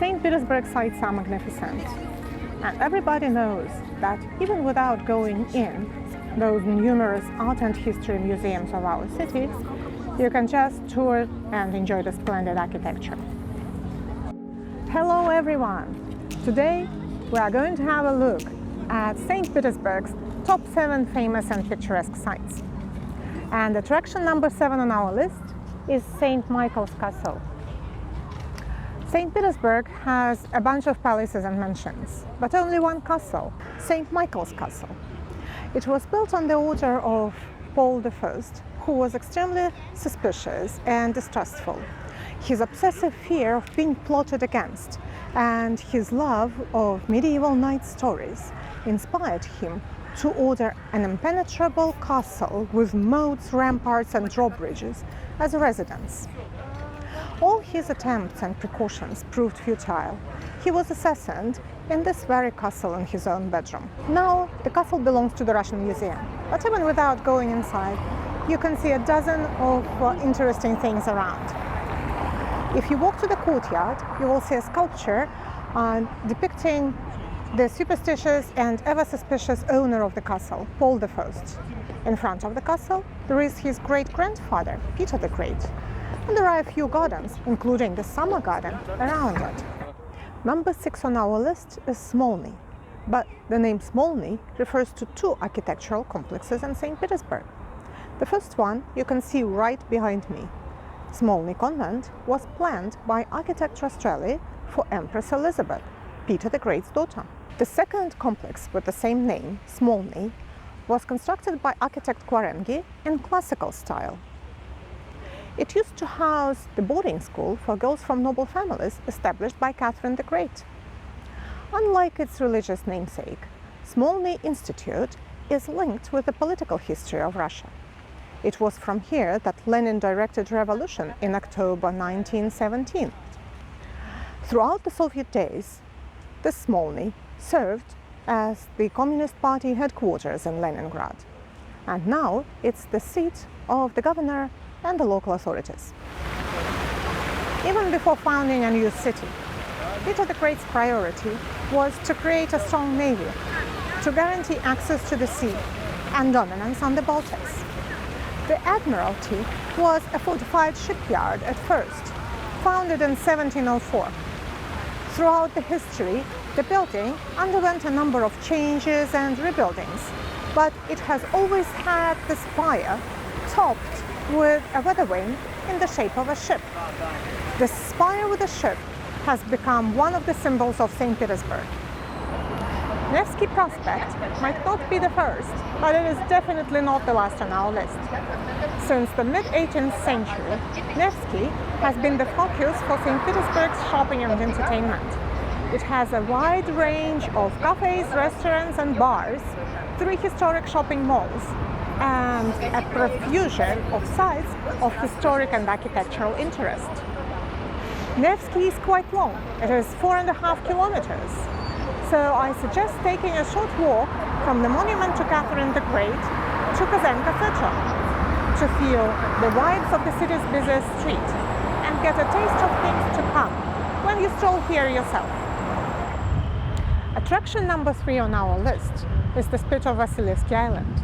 St. Petersburg sights are magnificent, and everybody knows that even without going in those numerous art and history museums of our city, you can just tour and enjoy the splendid architecture. Hello everyone! Today we are going to have a look at St. Petersburg's top 7 famous and picturesque sites. And attraction number 7 on our list is St. Michael's Castle. St. Petersburg has a bunch of palaces and mansions, but only one castle, St. Michael's Castle. It was built on the order of Paul I, who was extremely suspicious and distrustful. His obsessive fear of being plotted against and his love of medieval knight stories inspired him to order an impenetrable castle with moats, ramparts and drawbridges as a residence. All his attempts and precautions proved futile. He was assassinated in this very castle in his own bedroom. Now the castle belongs to the Russian Museum, but even without going inside, you can see a dozen of interesting things around. If you walk to the courtyard, you will see a sculpture depicting the superstitious and ever-suspicious owner of the castle, Paul I. In front of the castle, there is his great-grandfather, Peter the Great. And there are a few gardens, including the summer garden, around it. Number 6 on our list is Smolny, but the name Smolny refers to 2 architectural complexes in St. Petersburg. The first one you can see right behind me. Smolny Convent was planned by architect Rastrelli for Empress Elizabeth, Peter the Great's daughter. The second complex with the same name, Smolny, was constructed by architect Quarengi in classical style. It used to house the boarding school for girls from noble families established by Catherine the Great. Unlike its religious namesake, Smolny Institute is linked with the political history of Russia. It was from here that Lenin directed revolution in October 1917. Throughout the Soviet days, the Smolny served as the Communist Party headquarters in Leningrad, and now it's the seat of the governor and the local authorities. Even before founding a new city, Peter the Great's priority was to create a strong navy, to guarantee access to the sea and dominance on the Baltics. The Admiralty was a fortified shipyard at first, founded in 1704. Throughout the history, the building underwent a number of changes and rebuildings, but it has always had the spire topped with a weather wing in the shape of a ship. The spire with a ship has become one of the symbols of St. Petersburg. Nevsky Prospect might not be the first, but it is definitely not the last on our list. Since the mid-18th century, Nevsky has been the focus for St. Petersburg's shopping and entertainment. It has a wide range of cafes, restaurants and bars, 3 historic shopping malls, and a profusion of sites of historic and architectural interest. Nevsky is quite long. It is 4.5 kilometers. So I suggest taking a short walk from the monument to Catherine the Great to Kazan Cathedral to feel the vibes of the city's busiest street and get a taste of things to come when you stroll here yourself. Attraction number 3 on our list is the spit of Vasilievsky Island.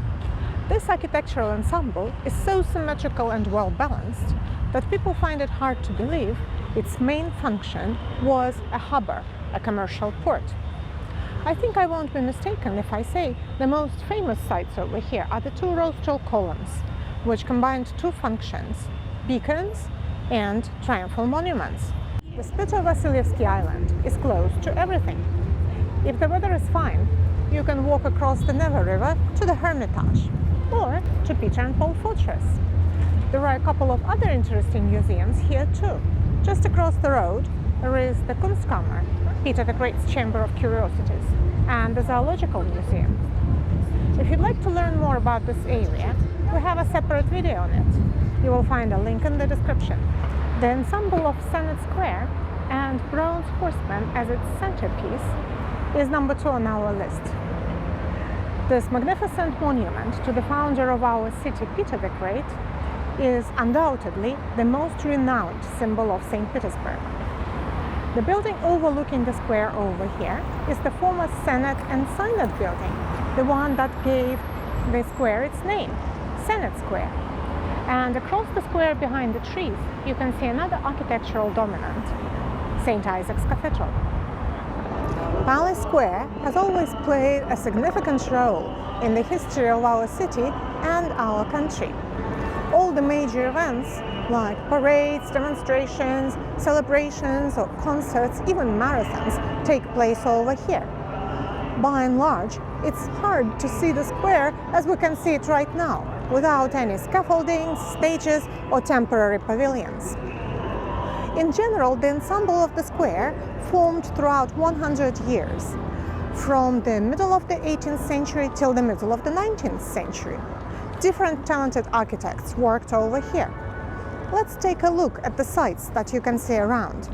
This architectural ensemble is so symmetrical and well-balanced that people find it hard to believe its main function was a harbor, a commercial port. I think I won't be mistaken if I say the most famous sites over here are the 2 rostral columns, which combined 2 functions, beacons and triumphal monuments. The spit of Vasilievsky Island is close to everything. If the weather is fine, you can walk across the Neva River to the Hermitage, or to Peter and Paul Fortress. There are a couple of other interesting museums here too. Just across the road there is the Kunstkammer, Peter the Great's Chamber of Curiosities, and the Zoological Museum. If you'd like to learn more about this area, we have a separate video on it. You will find a link in the description. The ensemble of Senate Square and bronze Horseman as its centerpiece is number 2 on our list. This magnificent monument to the founder of our city, Peter the Great, is undoubtedly the most renowned symbol of St. Petersburg. The building overlooking the square over here is the former Senate and Synod building, the one that gave the square its name, Senate Square. And across the square behind the trees, you can see another architectural dominant, St. Isaac's Cathedral. Palace Square has always played a significant role in the history of our city and our country. All the major events like parades, demonstrations, celebrations or concerts, even marathons, take place over here. By and large, it's hard to see the square as we can see it right now, without any scaffolding, stages or temporary pavilions. In general, the ensemble of the square formed throughout 100 years, from the middle of the 18th century till the middle of the 19th century. Different talented architects worked over here. Let's take a look at the sights that you can see around.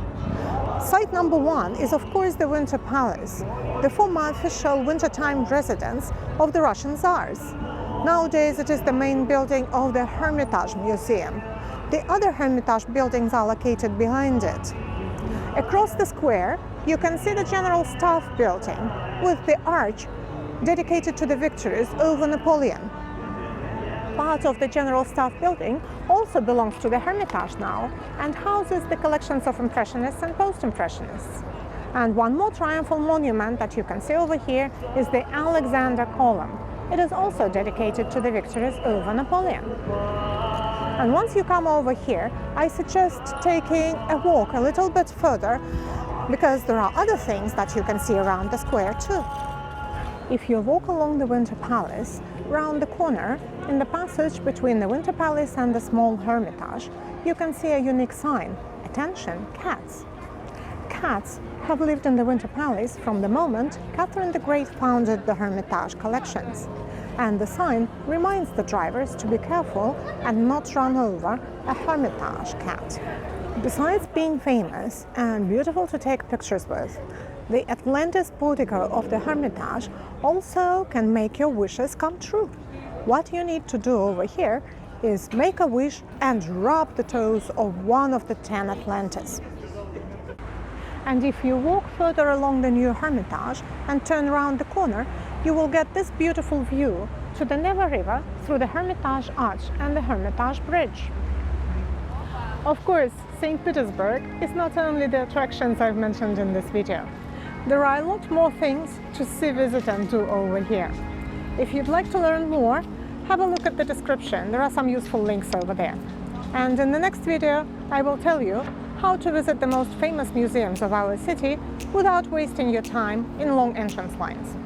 Site number 1 is of course the Winter Palace, the former official wintertime residence of the Russian Tsars. Nowadays it is the main building of the Hermitage Museum. The other Hermitage buildings are located behind it. Across the square you can see the General Staff building with the arch dedicated to the victories over Napoleon. Part of the General Staff building also belongs to the Hermitage now and houses the collections of Impressionists and Post-Impressionists. And one more triumphal monument that you can see over here is the Alexander Column. It is also dedicated to the victories over Napoleon. And once you come over here, I suggest taking a walk a little bit further because there are other things that you can see around the square too. If you walk along the Winter Palace, round the corner, in the passage between the Winter Palace and the small Hermitage, you can see a unique sign, attention, cats. Cats have lived in the Winter Palace from the moment Catherine the Great founded the Hermitage collections. And the sign reminds the drivers to be careful and not run over a Hermitage cat. Besides being famous and beautiful to take pictures with, the Atlantis portico of the Hermitage also can make your wishes come true. What you need to do over here is make a wish and rub the toes of one of the 10 Atlantis. And if you walk further along the new Hermitage and turn around the corner, you will get this beautiful view to the Neva River through the Hermitage Arch and the Hermitage Bridge. Of course, St. Petersburg is not only the attractions I've mentioned in this video. There are a lot more things to see, visit and do over here. If you'd like to learn more, have a look at the description. There are some useful links over there. And in the next video, I will tell you how to visit the most famous museums of our city without wasting your time in long entrance lines.